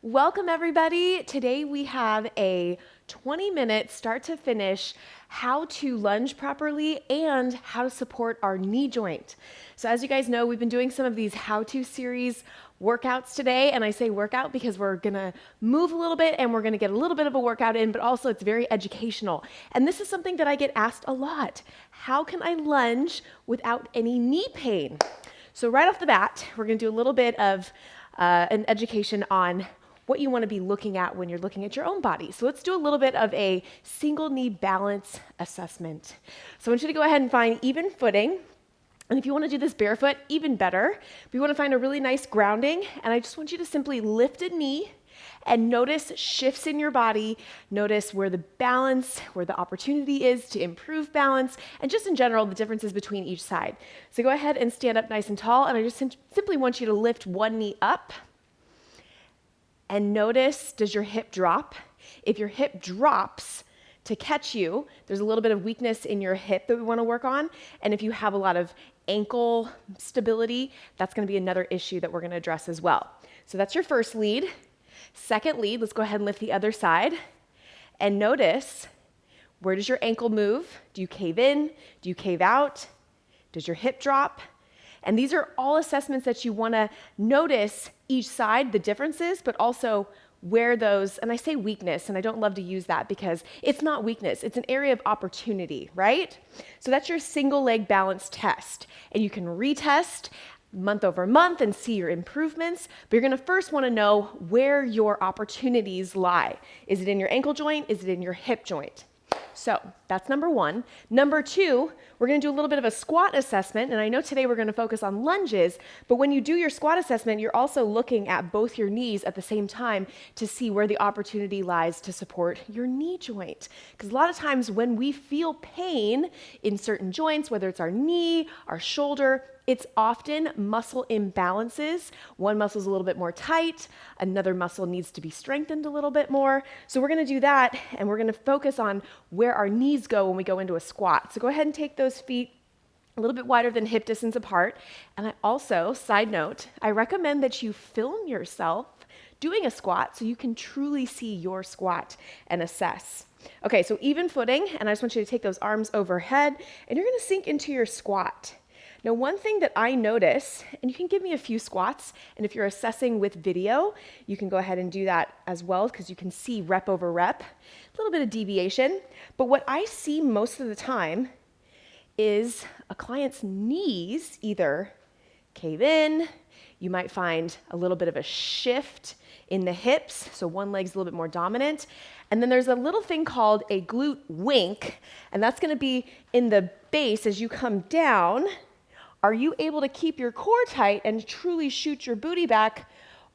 Welcome everybody. Today we have a 20-minute start to finish how to lunge properly and how to support our knee joint. So as you guys know, we've been doing some of these how-to series workouts today, and I say workout because we're gonna move a little bit and we're gonna get a little bit of a workout in, but also it's very educational. And this is something that I get asked a lot. How can I lunge without any knee pain? So right off the bat, we're gonna do a little bit of an education on what you want to be looking at when you're looking at your own body. So let's do a little bit of a single knee balance assessment. So I want you to go ahead and find even footing. And if you want to do this barefoot, even better. We want to find a really nice grounding. And I just want you to simply lift a knee and notice shifts in your body. Notice where the balance, where the opportunity is to improve balance, and just in general, the differences between each side. So go ahead and stand up nice and tall. And I just simply want you to lift one knee up. And notice, does your hip drop? If your hip drops to catch you, there's a little bit of weakness in your hip that we want to work on. And if you have a lot of ankle stability, that's going to be another issue that we're going to address as well. So that's your first lead. Second lead, let's go ahead and lift the other side. And notice, where does your ankle move? Do you cave in? Do you cave out? Does your hip drop? And these are all assessments that you want to notice each side, the differences, but also where those, and I say weakness, and I don't love to use that because it's not weakness, it's an area of opportunity, right? So that's your single leg balance test. And you can retest month over month and see your improvements, but you're going to first want to know where your opportunities lie. Is it in your ankle joint? Is it in your hip joint? So that's number one. Number two, we're going to do a little bit of a squat assessment. And I know today we're going to focus on lunges, but when you do your squat assessment, you're also looking at both your knees at the same time to see where the opportunity lies to support your knee joint. Because a lot of times when we feel pain in certain joints, whether it's our knee, our shoulder, it's often muscle imbalances. One muscle is a little bit more tight, another muscle needs to be strengthened a little bit more. So we're gonna do that, and we're gonna focus on where our knees go when we go into a squat. So go ahead and take those feet a little bit wider than hip distance apart. And I also, side note, I recommend that you film yourself doing a squat so you can truly see your squat and assess. Okay, so even footing, and I just want you to take those arms overhead, and you're gonna sink into your squat. Now, one thing that I notice, and you can give me a few squats, and if you're assessing with video, you can go ahead and do that as well because you can see rep over rep, a little bit of deviation. But what I see most of the time is a client's knees either cave in, you might find a little bit of a shift in the hips, so one leg's a little bit more dominant. And then there's a little thing called a glute wink, and that's gonna be in the base as you come down. Are you able to keep your core tight and truly shoot your booty back,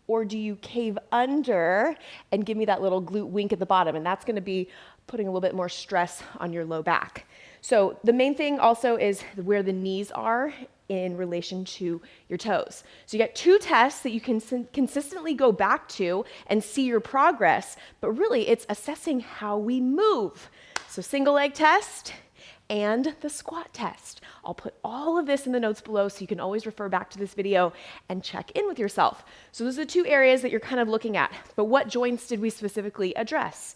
or do you cave under and give me that little glute wink at the bottom? And that's gonna be putting a little bit more stress on your low back. So the main thing also is where the knees are in relation to your toes. So you got two tests that you can consistently go back to and see your progress, but really it's assessing how we move. So single leg test and the squat test. I'll put all of this in the notes below so you can always refer back to this video and check in with yourself. So those are the two areas that you're kind of looking at. But what joints did we specifically address?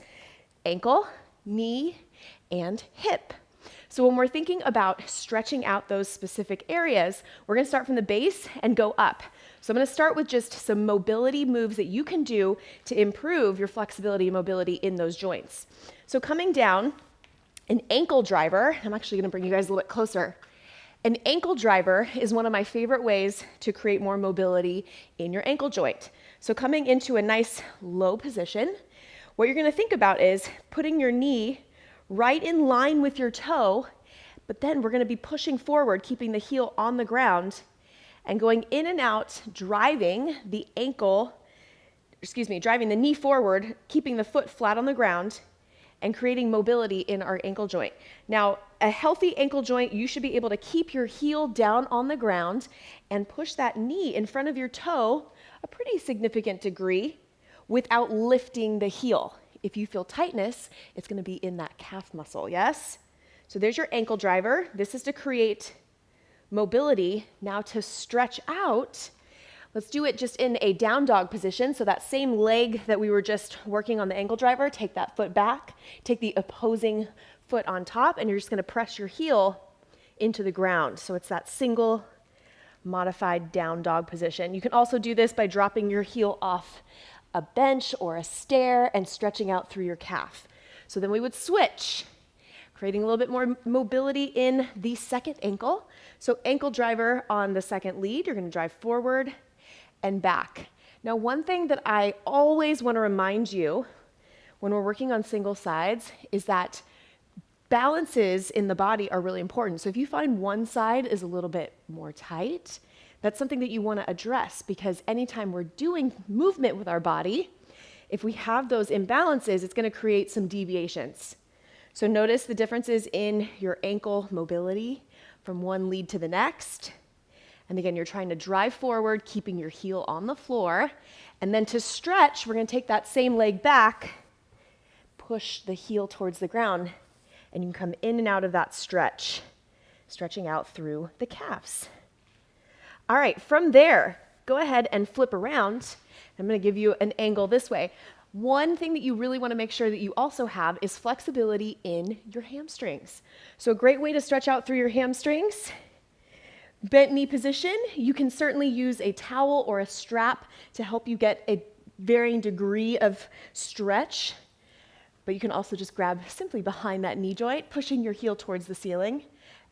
Ankle, knee, and hip. So when we're thinking about stretching out those specific areas, we're gonna start from the base and go up. So I'm gonna start with just some mobility moves that you can do to improve your flexibility and mobility in those joints. So coming down, an ankle driver, I'm actually gonna bring you guys a little bit closer. An ankle driver is one of my favorite ways to create more mobility in your ankle joint. So coming into a nice low position, what you're gonna think about is putting your knee right in line with your toe, but then we're gonna be pushing forward, keeping the heel on the ground, and going in and out, driving the knee forward, keeping the foot flat on the ground, and creating mobility in our ankle joint. Now, a healthy ankle joint, you should be able to keep your heel down on the ground and push that knee in front of your toe a pretty significant degree without lifting the heel. If you feel tightness, it's gonna be in that calf muscle, yes? So there's your ankle driver. This is to create mobility. Now to stretch out, Let's do it just in a down dog position. So that same leg that we were just working on the ankle driver, take that foot back, take the opposing foot on top, and you're just gonna press your heel into the ground. So it's that single modified down dog position. You can also do this by dropping your heel off a bench or a stair and stretching out through your calf. So then we would switch, creating a little bit more mobility in the second ankle. So ankle driver on the second lead, you're gonna drive forward and back. Now, one thing that I always wanna remind you when we're working on single sides is that balances in the body are really important. So if you find one side is a little bit more tight, that's something that you want to address, because anytime we're doing movement with our body, if we have those imbalances, it's going to create some deviations. So notice the differences in your ankle mobility from one lead to the next. And again, you're trying to drive forward, keeping your heel on the floor. And then to stretch, we're going to take that same leg back, push the heel towards the ground, and you can come in and out of that stretch, stretching out through the calves. All right, from there, go ahead and flip around. I'm going to give you an angle this way. One thing that you really want to make sure that you also have is flexibility in your hamstrings. So a great way to stretch out through your hamstrings, bent knee position. You can certainly use a towel or a strap to help you get a varying degree of stretch. But you can also just grab simply behind that knee joint, pushing your heel towards the ceiling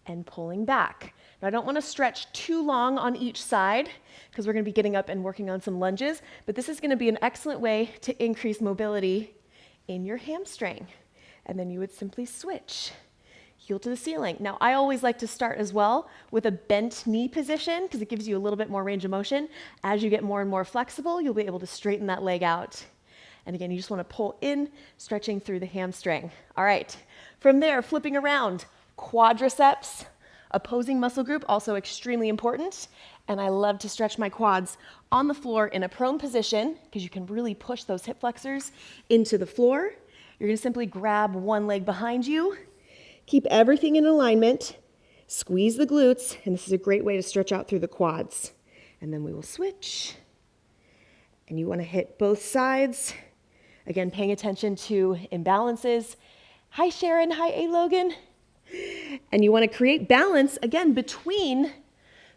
and pulling back. Now, I don't want to stretch too long on each side because we're going to be getting up and working on some lunges, but this is going to be an excellent way to increase mobility in your hamstring. And then you would simply switch, heel to the ceiling. Now, I always like to start as well with a bent knee position because it gives you a little bit more range of motion. As you get more and more flexible, you'll be able to straighten that leg out. And again, you just want to pull in, stretching through the hamstring. All right, from there, flipping around, quadriceps, opposing muscle group, also extremely important. And I love to stretch my quads on the floor in a prone position because you can really push those hip flexors into the floor. You're going to simply grab one leg behind you, keep everything in alignment, squeeze the glutes, and this is a great way to stretch out through the quads. And then we will switch. And you want to hit both sides. Again, paying attention to imbalances. Hi, Sharon. Hi, A. Logan. And you want to create balance, again, between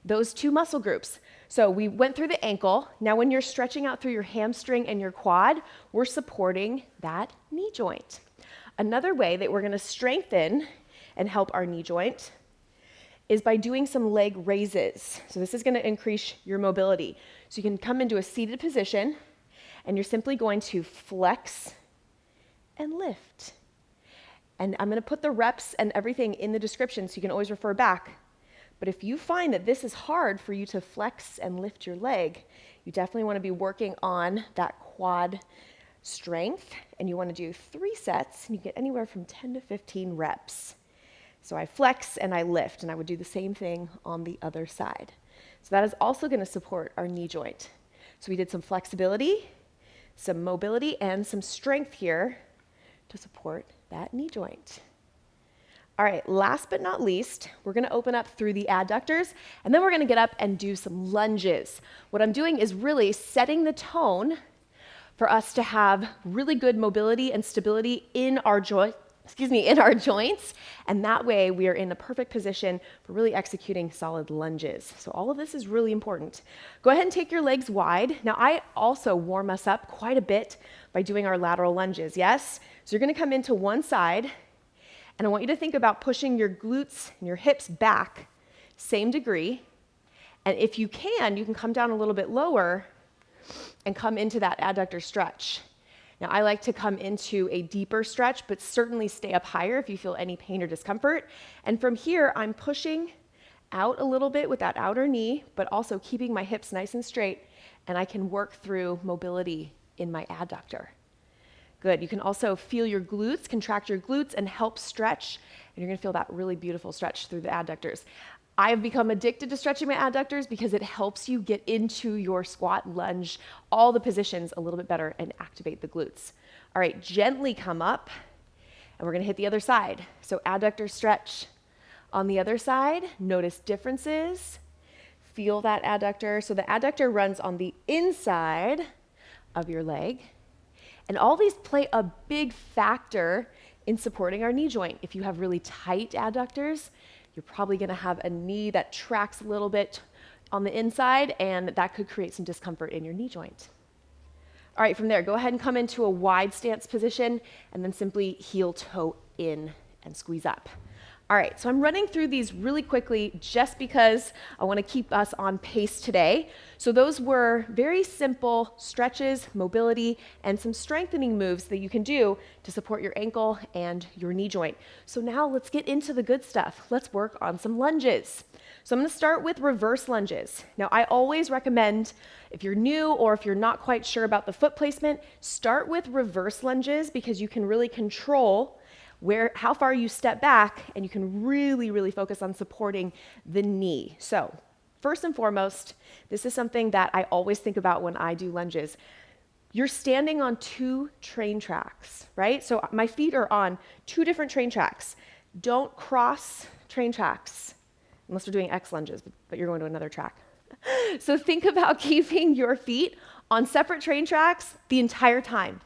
those two muscle groups. So we went through the ankle. Now when you're stretching out through your hamstring and your quad, we're supporting that knee joint. Another way that we're going to strengthen and help our knee joint is by doing some leg raises. So this is going to increase your mobility. So you can come into a seated position, and you're simply going to flex and lift. And I'm going to put the reps and everything in the description so you can always refer back. But if you find that this is hard for you to flex and lift your leg, you definitely want to be working on that quad strength. And you want to do 3 sets, and you get anywhere from 10 to 15 reps. So I flex and I lift, and I would do the same thing on the other side. So that is also going to support our knee joint. So we did some flexibility, some mobility, and some strength here to support that knee joint. All right, last but not least, we're going to open up through the adductors, and then we're going to get up and do some lunges. What I'm doing is really setting the tone for us to have really good mobility and stability in our joints, and that way we are in the perfect position for really executing solid lunges. So all of this is really important. Go ahead and take your legs wide. Now I also warm us up quite a bit by doing our lateral lunges, yes? So you're gonna come into one side, and I want you to think about pushing your glutes and your hips back, same degree. And if you can come down a little bit lower and come into that adductor stretch. Now, I like to come into a deeper stretch, but certainly stay up higher if you feel any pain or discomfort. And from here, I'm pushing out a little bit with that outer knee, but also keeping my hips nice and straight, and I can work through mobility in my adductor. Good. You can also feel your glutes, contract your glutes, and help stretch, and you're going to feel that really beautiful stretch through the adductors. I've become addicted to stretching my adductors because it helps you get into your squat, lunge, all the positions a little bit better and activate the glutes. All right, gently come up, and we're going to hit the other side. So adductor stretch on the other side. Notice differences. feel that adductor. So the adductor runs on the inside of your leg. And all these play a big factor in supporting our knee joint. If you have really tight adductors, you're probably going to have a knee that tracks a little bit on the inside, and that could create some discomfort in your knee joint. All right, from there, go ahead and come into a wide stance position, and then simply heel toe in and squeeze up. All right, so I'm running through these really quickly just because I want to keep us on pace today. So those were very simple stretches, mobility, and some strengthening moves that you can do to support your ankle and your knee joint. So now let's get into the good stuff. Let's work on some lunges. So I'm going to start with reverse lunges. Now, I always recommend, if you're new or if you're not quite sure about the foot placement, start with reverse lunges because you can really control how far you step back, and you can really focus on supporting the knee. So first and foremost, this is something that I always think about when I do lunges. You're standing on 2 train tracks, right? So my feet are on 2 different train tracks. Don't cross train tracks unless we're doing X lunges, but you're going to another track. So think about keeping your feet on separate train tracks the entire time.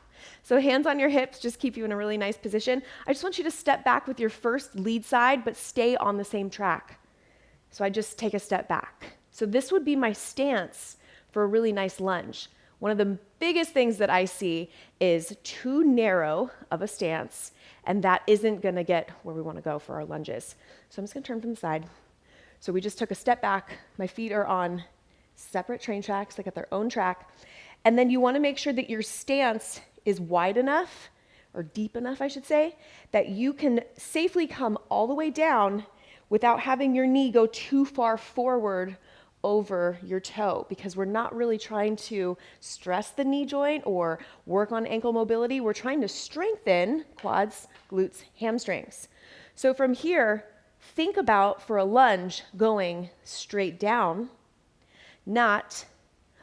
So hands on your hips just keep you in a really nice position. I just want you to step back with your first lead side, but stay on the same track. So I just take a step back. So this would be my stance for a really nice lunge. One of the biggest things that I see is too narrow of a stance, and that isn't going to get where we want to go for our lunges. So I'm just going to turn from the side. So we just took a step back. My feet are on separate train tracks. They got their own track. And then you want to make sure that your stance is wide enough, or deep enough, I should say, that you can safely come all the way down without having your knee go too far forward over your toe, because we're not really trying to stress the knee joint or work on ankle mobility. We're trying to strengthen quads, glutes, hamstrings. So from here, think about, for a lunge, going straight down, not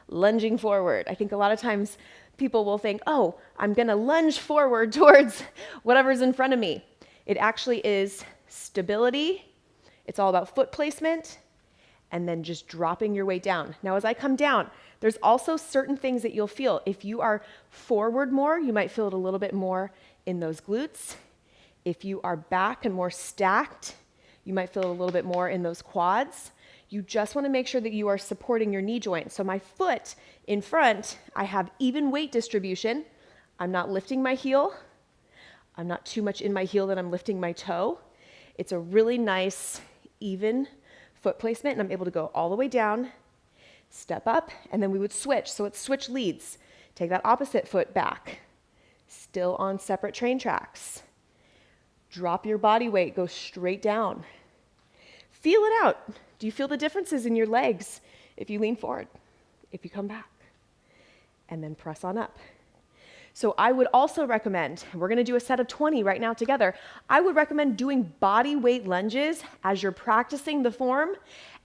lunging forward. I think a lot of times people will think, oh, I'm going to lunge forward towards whatever's in front of me. It actually is stability. It's all about foot placement, and then just dropping your weight down. Now, as I come down, there's also certain things that you'll feel. If you are forward more, you might feel it a little bit more in those glutes. If you are back and more stacked, you might feel it a little bit more in those quads. You just want to make sure that you are supporting your knee joint. So my foot in front, I have even weight distribution. I'm not lifting my heel. I'm not too much in my heel that I'm lifting my toe. It's a really nice, even foot placement, and I'm able to go all the way down, step up, and then we would switch. So it's switch leads. Take that opposite foot back, still on separate train tracks. Drop your body weight, go straight down. Feel it out. Do you feel the differences in your legs if you lean forward, if you come back? And then press on up. So I would also recommend, we're going to do a set of 20 right now together, I would recommend doing body weight lunges as you're practicing the form,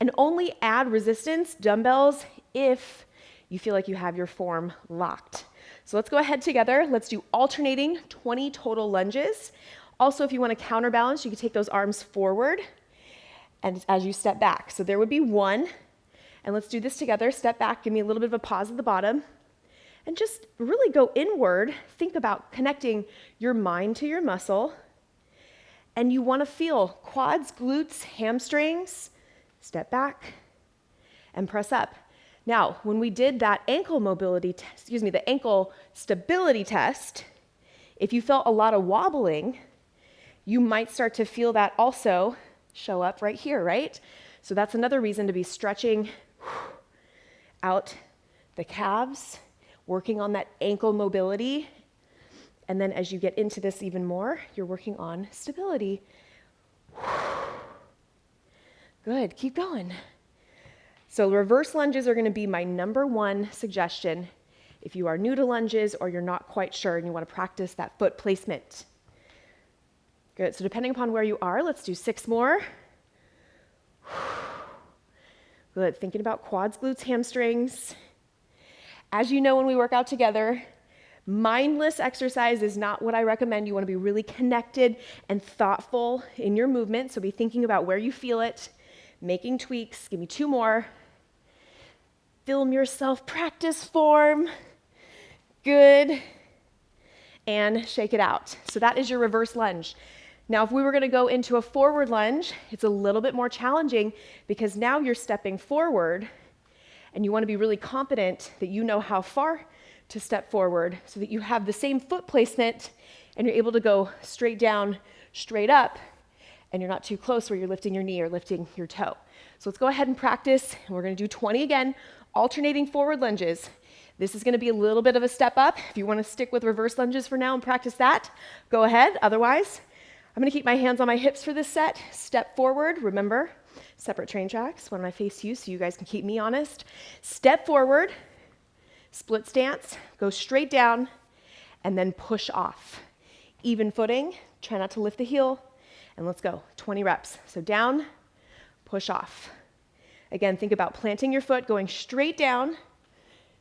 and only add resistance, dumbbells, if you feel like you have your form locked. So let's go ahead together. Let's do alternating 20 total lunges. Also, if you want to counterbalance, you can take those arms forward and as you step back. So there would be 1, and let's do this together. Step back, give me a little bit of a pause at the bottom, and just really go inward. Think about connecting your mind to your muscle, and you want to feel quads, glutes, hamstrings. Step back and press up. Now, when we did that ankle mobility test, the ankle stability test, if you felt a lot of wobbling, you might start to feel that also show up right here, right? So that's another reason to be stretching out the calves, working on that ankle mobility. And then as you get into this even more, you're working on stability. Good, keep going. So reverse lunges are going to be my number 1 suggestion if you are new to lunges or you're not quite sure and you want to practice that foot placement. Good, so depending upon where you are, let's do 6 more. Good, thinking about quads, glutes, hamstrings. As you know, when we work out together, mindless exercise is not what I recommend. You want to be really connected and thoughtful in your movement, so be thinking about where you feel it, making tweaks. Give me 2 more. Film yourself practice form. Good. And shake it out. So that is your reverse lunge. Now, if we were gonna go into a forward lunge, it's a little bit more challenging because now you're stepping forward and you wanna be really confident that you know how far to step forward so that you have the same foot placement and you're able to go straight down, straight up, and you're not too close where you're lifting your knee or lifting your toe. So let's go ahead and practice. And we're gonna do 20 again, alternating forward lunges. This is gonna be a little bit of a step up. If you wanna stick with reverse lunges for now and practice that, go ahead. Otherwise, I'm gonna keep my hands on my hips for this set. Step forward, remember, separate train tracks when I face you so you guys can keep me honest. Step forward, split stance, go straight down, and then push off. Even footing, try not to lift the heel, and let's go, 20 reps. So down, push off. Again, think about planting your foot, going straight down,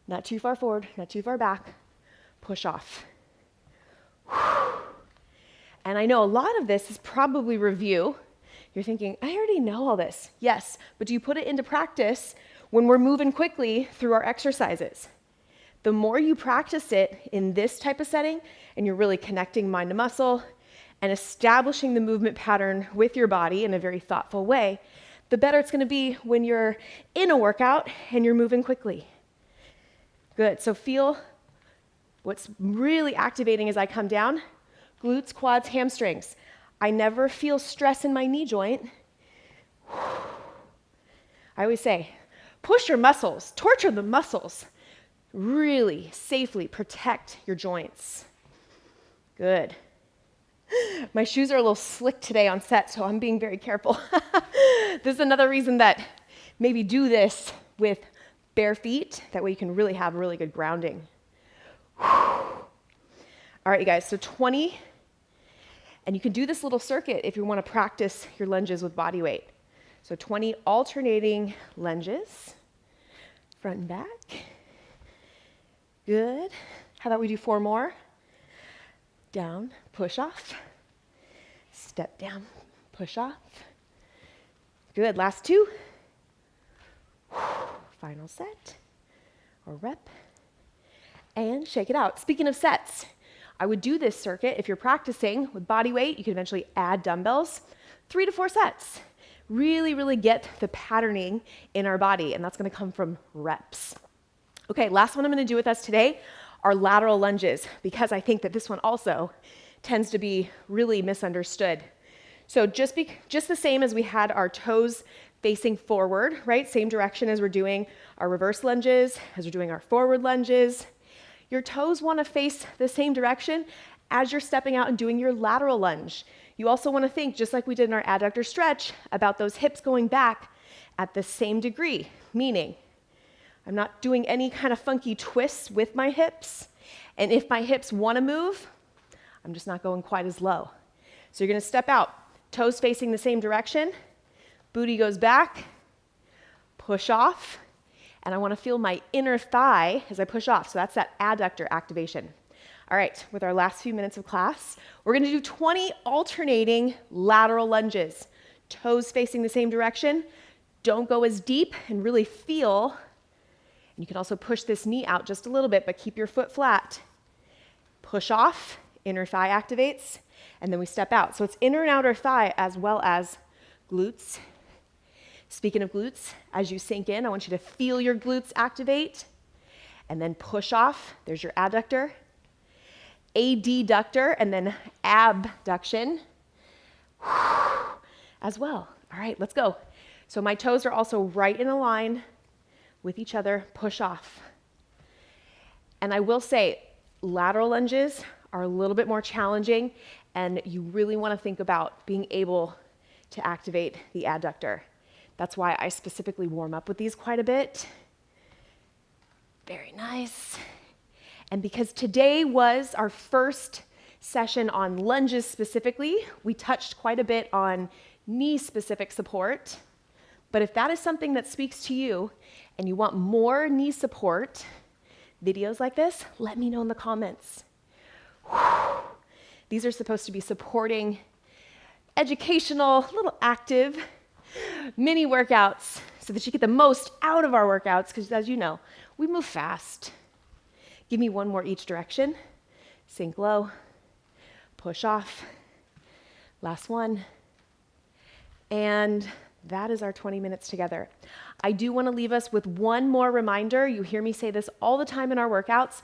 not too far forward, not too far back, push off. And I know a lot of this is probably review. You're thinking, I already know all this. Yes, but do you put it into practice when we're moving quickly through our exercises? The more you practice it in this type of setting, and you're really connecting mind to muscle and establishing the movement pattern with your body in a very thoughtful way, the better it's gonna be when you're in a workout and you're moving quickly. Good, so feel what's really activating as I come down. Glutes, quads, hamstrings. I never feel stress in my knee joint. I always say, push your muscles, torture the muscles. Really safely protect your joints. Good. My shoes are a little slick today on set, so I'm being very careful. This is another reason that maybe do this with bare feet. That way you can really have really good grounding. All right, you guys, so 20. And you can do this little circuit if you want to practice your lunges with body weight. So 20 alternating lunges, front and back. Good. How about we do 4 more? Down, push off. Step down, push off. Good, last 2. Final set or rep. And shake it out. Speaking of sets, I would do this circuit if you're practicing with body weight. You can eventually add dumbbells, 3 to 4 sets. Really, really get the patterning in our body, and that's gonna come from reps. Okay, last one I'm gonna do with us today are lateral lunges, because I think that this one also tends to be really misunderstood. So just the same as we had our toes facing forward, right? Same direction as we're doing our reverse lunges, as we're doing our forward lunges. Your toes want to face the same direction as you're stepping out and doing your lateral lunge. You also want to think, just like we did in our adductor stretch, about those hips going back at the same degree, meaning I'm not doing any kind of funky twists with my hips, and if my hips want to move, I'm just not going quite as low. So you're going to step out, toes facing the same direction, booty goes back, push off, and I want to feel my inner thigh as I push off. So that's that adductor activation. All right, with our last few minutes of class, we're going to do 20 alternating lateral lunges. Toes facing the same direction. Don't go as deep, and really feel. And you can also push this knee out just a little bit, but keep your foot flat. Push off, inner thigh activates, and then we step out. So it's inner and outer thigh as well as glutes. Speaking of glutes, as you sink in, I want you to feel your glutes activate, and then push off. There's your adductor, adductor, and then abduction as well. All right, let's go. So my toes are also right in a line with each other, push off. And I will say, lateral lunges are a little bit more challenging, and you really want to think about being able to activate the adductor. That's why I specifically warm up with these quite a bit. Very nice. And because today was our first session on lunges specifically, we touched quite a bit on knee-specific support. But if that is something that speaks to you and you want more knee support, videos like this, let me know in the comments. These are supposed to be supporting, educational, little active mini workouts. so that you get the most out of our workouts, because as you know, we move fast. Give me one more each direction. Sink low, push off. Last one. And that is our 20 minutes together. I do want to leave us with one more reminder. You hear me say this all the time in our workouts.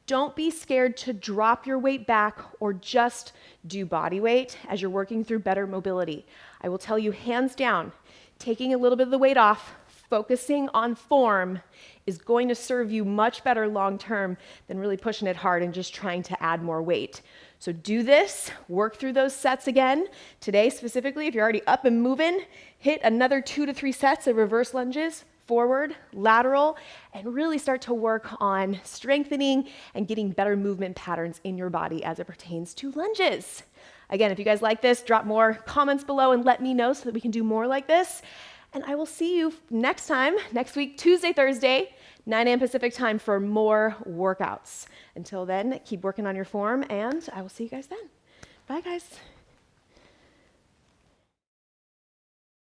Don't be scared to drop your weight back or just do body weight as you're working through better mobility. I will tell you hands down, taking a little bit of the weight off, focusing on form is going to serve you much better long term than really pushing it hard and just trying to add more weight. So do this, work through those sets again. Today specifically, if you're already up and moving, hit another 2 to 3 sets of reverse lunges, forward, lateral, and really start to work on strengthening and getting better movement patterns in your body as it pertains to lunges. Again, if you guys like this, drop more comments below and let me know so that we can do more like this. And I will see you next time, next week, Tuesday, Thursday, 9 a.m. Pacific time for more workouts. Until then, keep working on your form, and I will see you guys then. Bye, guys.